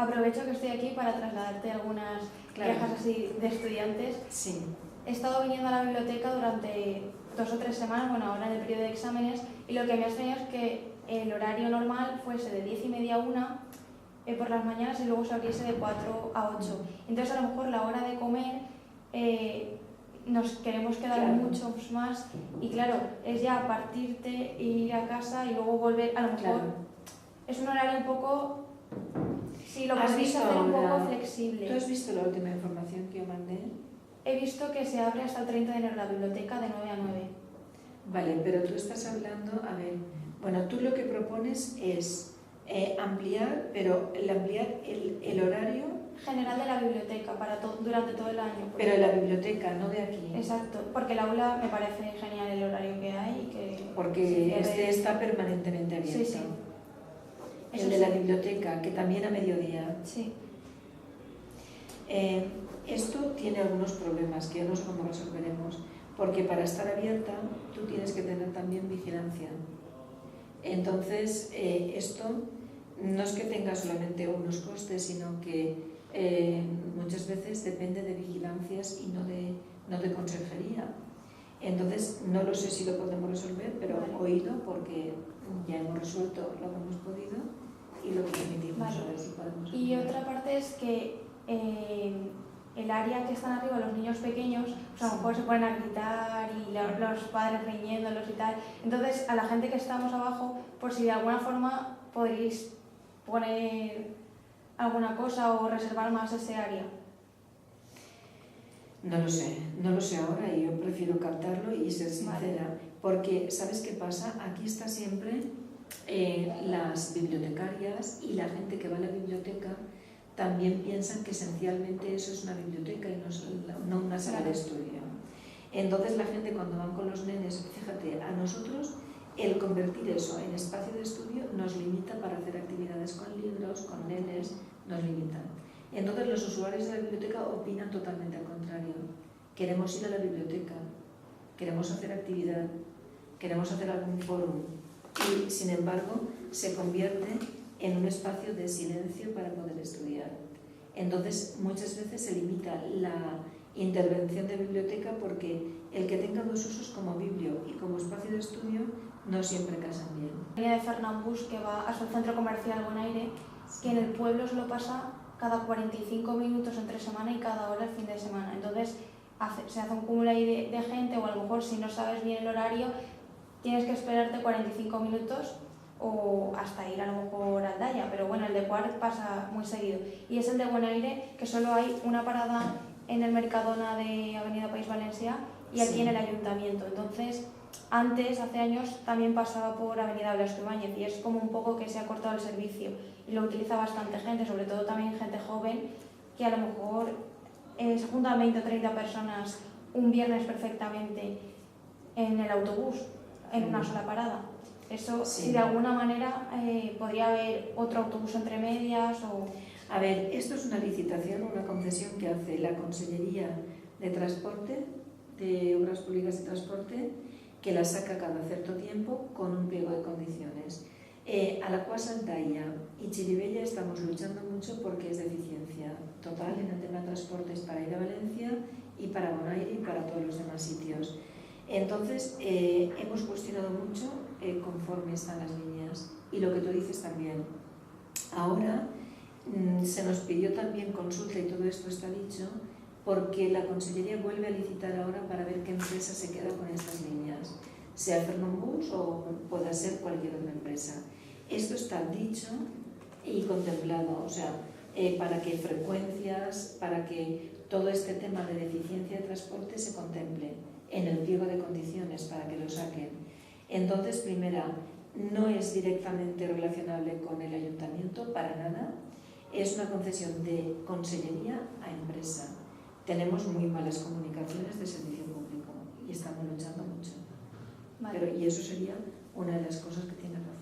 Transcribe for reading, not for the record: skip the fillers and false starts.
aprovecho que estoy aquí para trasladarte algunas quejas así de estudiantes. Sí. He estado viniendo a la biblioteca durante 2 o 3 semanas, bueno, ahora en el periodo de exámenes, y lo que me ha extrañado es que el horario normal fuese de 10:30 a 1 por las mañanas y luego se abriese de 4 a 8. Entonces a lo mejor la hora de comer nos queremos quedar muchos más y claro, es ya partirte, ir a casa y luego volver, a lo mejor es un horario un poco, si lo podéis hacer un poco flexible. ¿Tú has visto la última información que yo mandé? He visto que se abre hasta el 30 de enero la biblioteca de 9 a 9. Vale, pero tú estás hablando, a ver, bueno, tú lo que propones es ampliar, pero ampliar el horario general de la biblioteca durante todo el año. Pero en la biblioteca, no de aquí. Exacto, porque el aula me parece genial el horario que hay. Porque está permanentemente abierto. Sí, sí. El de la biblioteca, que también a mediodía. Sí. Esto tiene algunos problemas que yo no sé cómo resolveremos, porque para estar abierta tú tienes que tener también vigilancia. Entonces, esto no es que tenga solamente unos costes, sino que muchas veces depende de vigilancias y no de consejería. Entonces, no lo sé si lo podemos resolver, pero oído porque ya hemos resuelto lo que hemos podido y lo que permitimos. A ver si podemos. Y otra parte es que el área que están arriba, los niños pequeños, pues a lo mejor se ponen a gritar y los padres riñéndolos y tal. Entonces, a la gente que estamos abajo, por si de alguna forma podréis poner alguna cosa o reservar más ese área. No lo sé ahora y yo prefiero captarlo y ser sincera, porque ¿sabes qué pasa? Aquí está siempre las bibliotecarias y la gente que va a la biblioteca también piensan que esencialmente eso es una biblioteca y no una sala de estudio. Entonces la gente cuando van con los nenes, fíjate, a nosotros el convertir eso en espacio de estudio nos limita para hacer actividades con libros, con nenes, nos limitan. Entonces los usuarios de la biblioteca opinan totalmente al contrario. Queremos ir a la biblioteca, queremos hacer actividad, queremos hacer algún foro y sin embargo se convierte en un espacio de silencio para poder estudiar. Entonces muchas veces se limita la intervención de biblioteca porque el que tenga dos usos como biblio y como espacio de estudio no siempre casan bien. La línea de Fernambus que va a su centro comercial Bonaire, que en el pueblo solo pasa cada 45 minutos entre semana y cada hora el fin de semana. Entonces se hace un cúmulo ahí de gente o a lo mejor si no sabes bien el horario tienes que esperarte 45 minutos o hasta ir a lo mejor a Aldaya, pero bueno, el de Quart pasa muy seguido. Y es el de Bonaire, que solo hay una parada en el Mercadona de Avenida País Valencia y aquí en el Ayuntamiento. Entonces, antes, hace años, también pasaba por Avenida Blasco Ibáñez y es como un poco que se ha cortado el servicio y lo utiliza bastante gente, sobre todo también gente joven, que a lo mejor se juntan 20 o 30 personas un viernes perfectamente en el autobús, en una sola parada. Eso, si de alguna manera podría haber otro autobús entre medias o... A ver, esto es una licitación, una concesión que hace la Consellería de Transporte, de Obras Públicas de Transporte, que la saca cada cierto tiempo con un pliego de condiciones. A la cual Santalla y Chirivella estamos luchando mucho porque es de eficiencia total en el tema de transportes para ir a Valencia y para Bonaire y para todos los demás sitios. Entonces, hemos cuestionado mucho conforme están las líneas y lo que tú dices también. Ahora se nos pidió también consulta y todo esto está dicho porque la Consellería vuelve a licitar ahora para ver qué empresa se queda con estas líneas, sea Fernambus o pueda ser cualquier otra empresa. Esto está dicho y contemplado, o sea, para que frecuencias, para que todo este tema de deficiencia de transporte se contemple en el pliego de condiciones para que lo saquen. Entonces, primera, no es directamente relacionable con el ayuntamiento para nada, es una concesión de consellería a empresa. Tenemos muy malas comunicaciones de servicio público y estamos luchando mucho. Vale. Y eso sería una de las cosas que tiene razón.